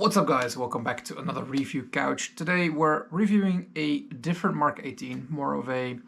What's up guys, welcome back to another review couch. Today we're reviewing a different Mark 18, more of a,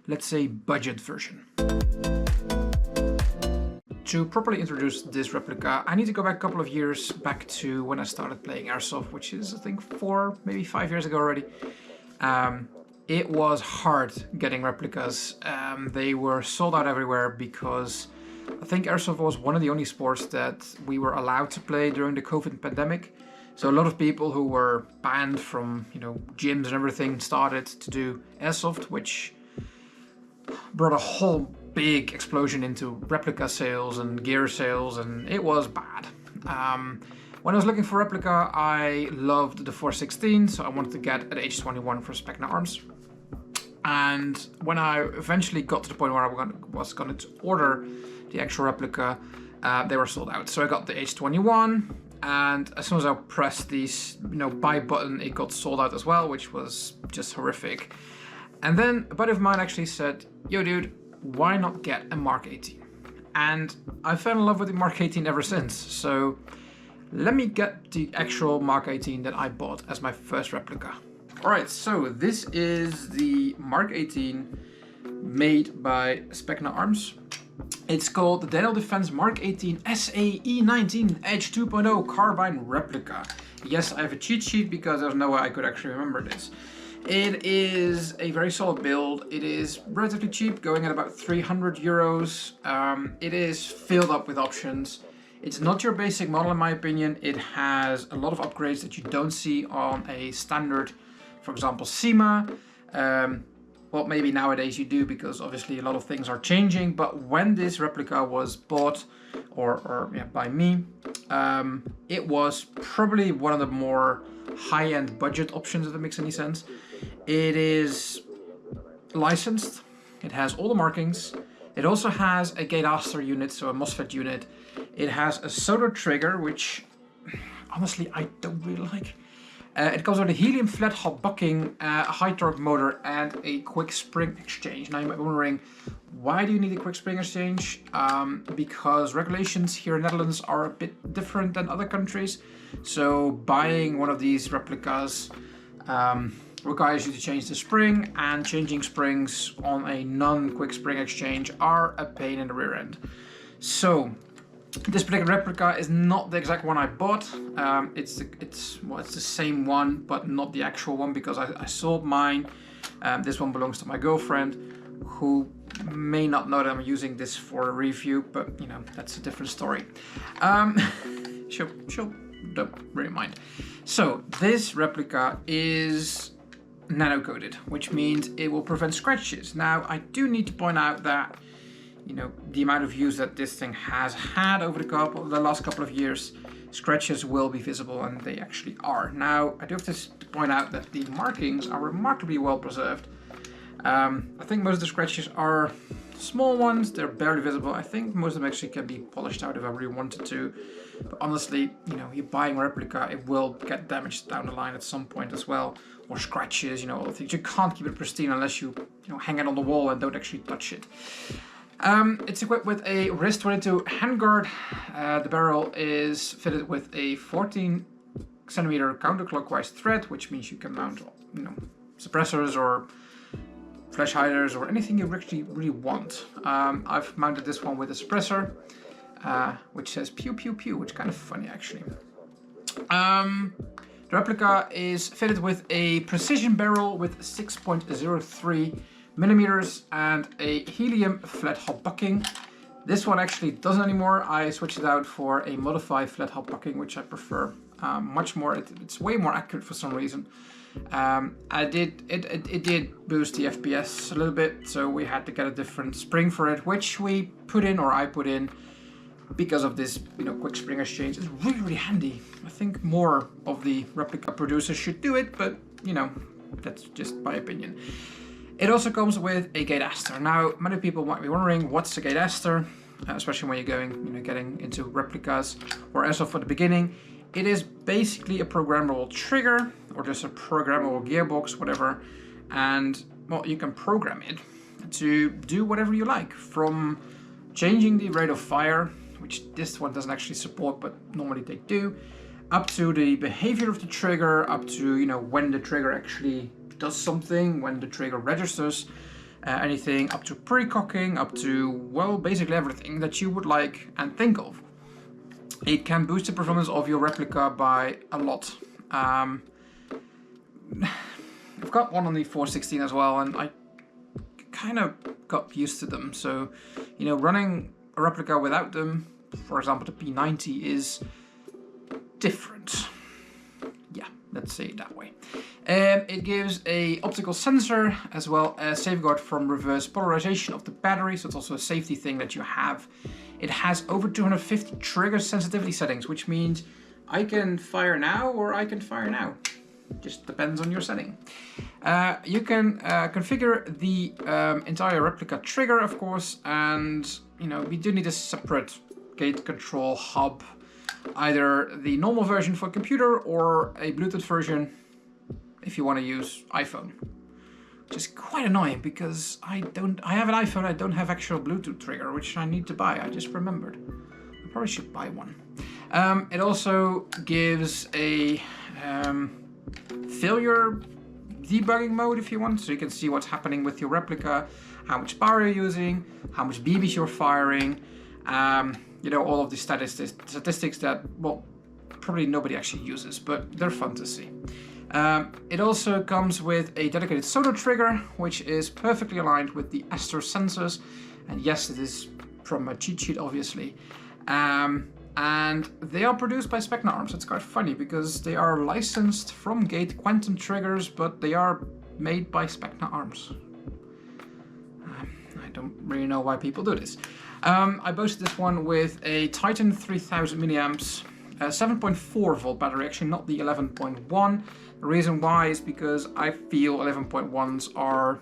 let's say, budget version. To properly introduce this replica, I need to go back a couple of years back to when I started playing Airsoft, which is I think 4, maybe 5 years ago already. It was hard getting replicas. They were sold out everywhere because I think Airsoft was one of the only sports that we were allowed to play during the COVID pandemic. So a lot of people who were banned from, gyms and everything started to do Airsoft, which brought a whole big explosion into replica sales and gear sales, and it was bad. When I was looking for replica, I loved the 416, so I wanted to get an H21 for Specna arms. And when I eventually got to the point where I was going to order the actual replica, they were sold out. So I got the H21, and as soon as I pressed this buy button, it got sold out as well, which was just horrific. And then a buddy of mine actually said, yo dude, why not get a Mark 18? And I fell in love with the Mark 18 ever since. So let me get the actual Mark 18 that I bought as my first replica. Alright, so this is the Mark 18 made by Specna Arms. It's called the Daniel Defense Mark 18 SAE19 Edge 2.0 Carbine Replica. Yes, I have a cheat sheet because there's no way I could actually remember this. It is a very solid build. It is relatively cheap, going at about 300 euros. It is filled up with options. It's not your basic model in my opinion. It has a lot of upgrades that you don't see on a standard, for example, SEMA. Well, maybe nowadays you do, because obviously a lot of things are changing. But when this replica was bought by me, it was probably one of the more high-end budget options, if that makes any sense. It is licensed. It has all the markings. It also has a gate aster unit, so a MOSFET unit. It has a solder trigger, which honestly I don't really like. It comes with a helium flat hot bucking, a high torque motor, and a quick spring exchange. Now you might be wondering, why do you need a quick spring exchange? Because regulations here in the Netherlands are a bit different than other countries. So buying one of these replicas requires you to change the spring, and changing springs on a non-quick spring exchange are a pain in the rear end. So this particular replica is not the exact one I bought. It's the same one, but not the actual one, because I sold mine. This one belongs to my girlfriend, who may not know that I'm using this for a review, but that's a different story. She'll don't really mind. So this replica is nano coated, which means it will prevent scratches. Now I do need to point out that the amount of use that this thing has had over the last couple of years, scratches will be visible, and they actually are. Now, I do have to point out that the markings are remarkably well preserved. I think most of the scratches are small ones, they're barely visible. I think most of them actually can be polished out if I really wanted to. But honestly, you're buying a replica, it will get damaged down the line at some point as well. Or scratches, all the things. You can't keep it pristine unless you, hang it on the wall and don't actually touch it. It's equipped with a wrist 22 handguard. The barrel is fitted with a 14 centimeter counterclockwise thread, which means you can mount, suppressors or flash hiders or anything you actually really want. I've mounted this one with a suppressor, which says pew pew pew, which is kind of funny actually. The replica is fitted with a precision barrel with 6.03 millimeters and a helium flat hot bucking. This one actually doesn't anymore. I switched it out for a modified flat hot bucking, which I prefer much more. It's way more accurate for some reason. It did boost the FPS a little bit, so we had to get a different spring for it, which we put in, or I put in, because of this quick spring exchange. It's really handy. I think more of the replica producers should do it, but that's just my opinion. It also comes with a gate aster. Now, many people might be wondering, what's a gate aster? Especially when you're getting into replicas or Airsoft for the beginning. It is basically a programmable trigger, or just a programmable gearbox, whatever. And, well, you can program it to do whatever you like, from changing the rate of fire, which this one doesn't actually support, but normally they do, up to the behavior of the trigger, up to, you know, when the trigger actually does something, when the trigger registers anything, up to pre-cocking, up to, well, basically everything that you would like and think of. It can boost the performance of your replica by a lot. I've got one on the 416 as well, and I kind of got used to them. So, you know, running a replica without them, for example, the P90 is different. Yeah, let's say it that way. It gives a optical sensor as well as safeguard from reverse polarization of the battery, so it's also a safety thing that you have. It has over 250 trigger sensitivity settings, which means I can fire now or I can fire now. Just depends on your setting. You can configure the entire replica trigger, of course, and you know, we do need a separate gate control hub, either the normal version for computer or a Bluetooth version if you want to use iPhone. Which is quite annoying because I have an iPhone, I don't have actual Bluetooth trigger, which I need to buy. I just remembered. I probably should buy one. It also gives a failure debugging mode if you want, so you can see what's happening with your replica, how much power you're using, how much BBs you're firing, you know, all of the statistics that, well, probably nobody actually uses, but they're fun to see. It also comes with a dedicated sonar trigger, which is perfectly aligned with the Aster sensors, and yes, it is from a cheat sheet, obviously. And they are produced by Specna arms. It's quite funny because they are licensed from Gate Quantum triggers, but they are made by Specna arms. I don't really know why people do this. I boosted this one with a Titan 3000 milliamps, 7.4 volt battery, actually not the 11.1. The reason why is because I feel 11.1s are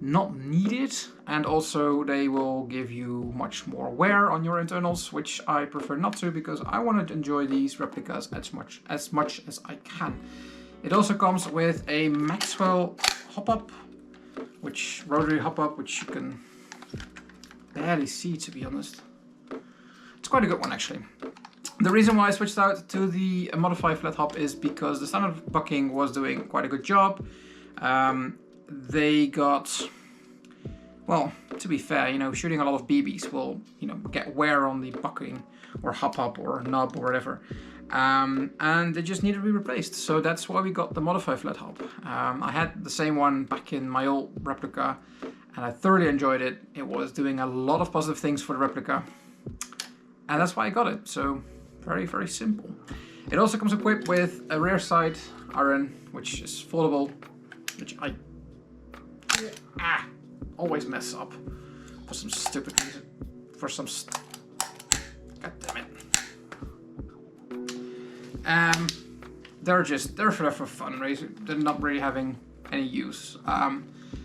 not needed, and also they will give you much more wear on your internals, which I prefer not to because I want to enjoy these replicas as much as I can. It also comes with a Maxwell hop-up, which rotary hop-up, which you can barely see, to be honest. It's quite a good one, actually. The reason why I switched out to the modified flat hop is because the standard bucking was doing quite a good job. They got, well, to be fair, you know, shooting a lot of BBs will, you know, get wear on the bucking or hop-up or nub or whatever. And they just need to be replaced. So that's why we got the modified flat hop. I had the same one back in my old replica and I thoroughly enjoyed it. It was doing a lot of positive things for the replica. And that's why I got it. So very, very simple. It also comes equipped with a rear side iron, which is foldable, which I always mess up for some stupid reason. God damn it. They're for fun, right? They're not really having any use.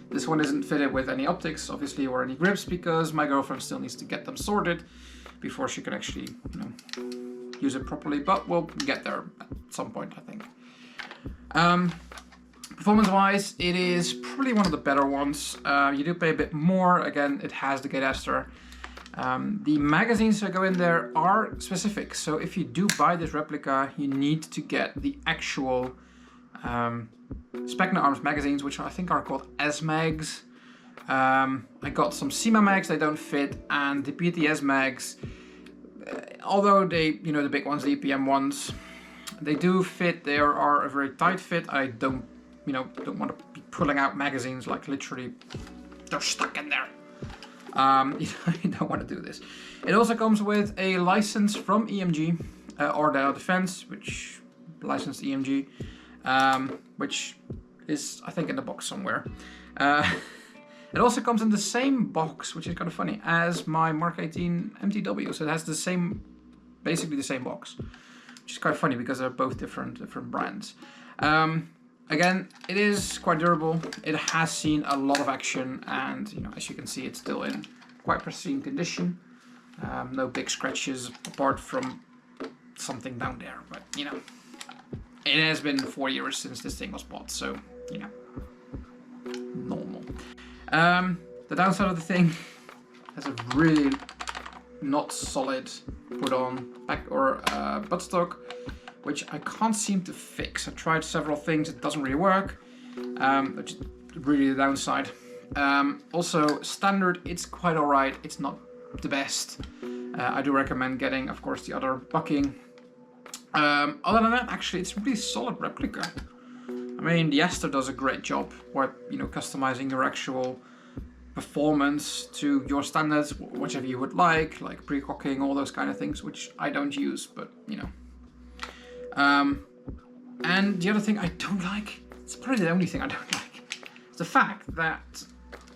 This one isn't fitted with any optics, obviously, or any grips, because my girlfriend still needs to get them sorted before she can actually, you know, use it properly. But we'll get there at some point, I think. Performance-wise, it is probably one of the better ones. You do pay a bit more. Again, it has the Gate Aster. The magazines that go in there are specific. So if you do buy this replica, you need to get the actual Specna Arms magazines, which I think are called S-Mags. I got some SEMA mags, they don't fit, and the PTS mags, although they, you know, the big ones, the EPM ones, they do fit. They are a very tight fit. I don't want to be pulling out magazines like literally they're stuck in there. You don't want to do this. It also comes with a license from EMG, Ordell Defense, which licensed EMG, which is, I think, in the box somewhere. It also comes in the same box, which is kind of funny, as my MK18 MTW. So it has the same, basically the same box, which is quite funny because they're both different brands. Again, it is quite durable. It has seen a lot of action, and you know, as you can see, it's still in quite pristine condition. No big scratches apart from something down there, but you know, it has been 4 years since this thing was bought, so you know, normal. The downside of the thing has a really not solid put on back or buttstock, which I can't seem to fix. I tried several things, it doesn't really work, which is really the downside. Also, standard, it's quite alright, it's not the best. I do recommend getting, of course, the other bucking. Other than that, actually, it's a really solid replica. I mean, the Aster does a great job with, you know, customizing your actual performance to your standards, whichever you would like pre-cocking, all those kind of things, which I don't use, but, you know. And the other thing I don't like, it's probably the only thing I don't like, is the fact that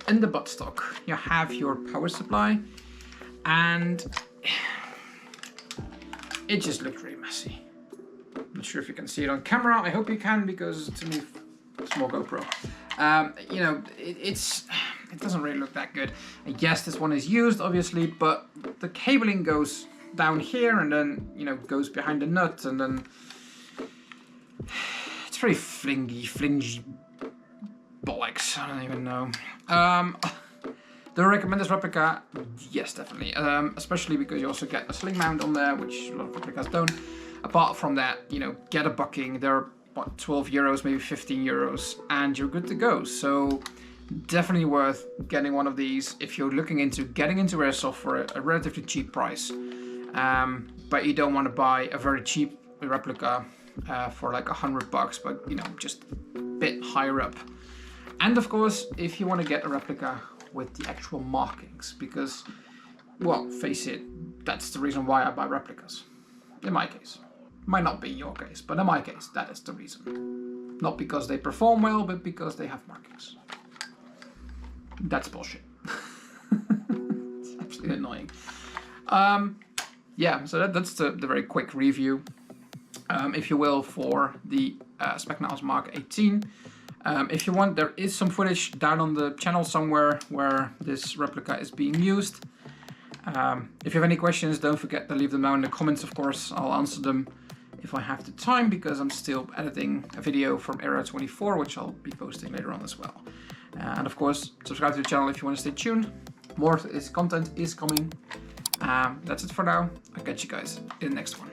in the buttstock you have your power supply, and it just looked really messy. Not sure if you can see it on camera. I hope you can, because it's only a small GoPro. You know, it doesn't really look that good. And yes, this one is used, obviously, but the cabling goes down here and then, you know, goes behind the nut, and then it's very flingy bollocks. I don't even know. Do I recommend this replica? Yes, definitely. Especially because you also get a sling mount on there, which a lot of replicas don't. Apart from that, you know, get a bucking. They're what, 12 euros, maybe 15 euros, and you're good to go. So definitely worth getting one of these if you're looking into getting into Airsoft for a relatively cheap price. But you don't want to buy a very cheap replica for like $100, but, you know, just a bit higher up. And of course, if you want to get a replica with the actual markings, because, well, face it, that's the reason why I buy replicas. In my case. Might not be in your case, but in my case, that is the reason. Not because they perform well, but because they have markings. That's bullshit. It's absolutely annoying. Yeah, so that's the very quick review, if you will, for the Specna MK18. If you want, there is some footage down on the channel somewhere where this replica is being used. If you have any questions, don't forget to leave them down in the comments, of course. I'll answer them if I have the time, because I'm still editing a video from Area 24, which I'll be posting later on as well. And of course, subscribe to the channel if you want to stay tuned. More of this content is coming. That's it for now. I'll catch you guys in the next one.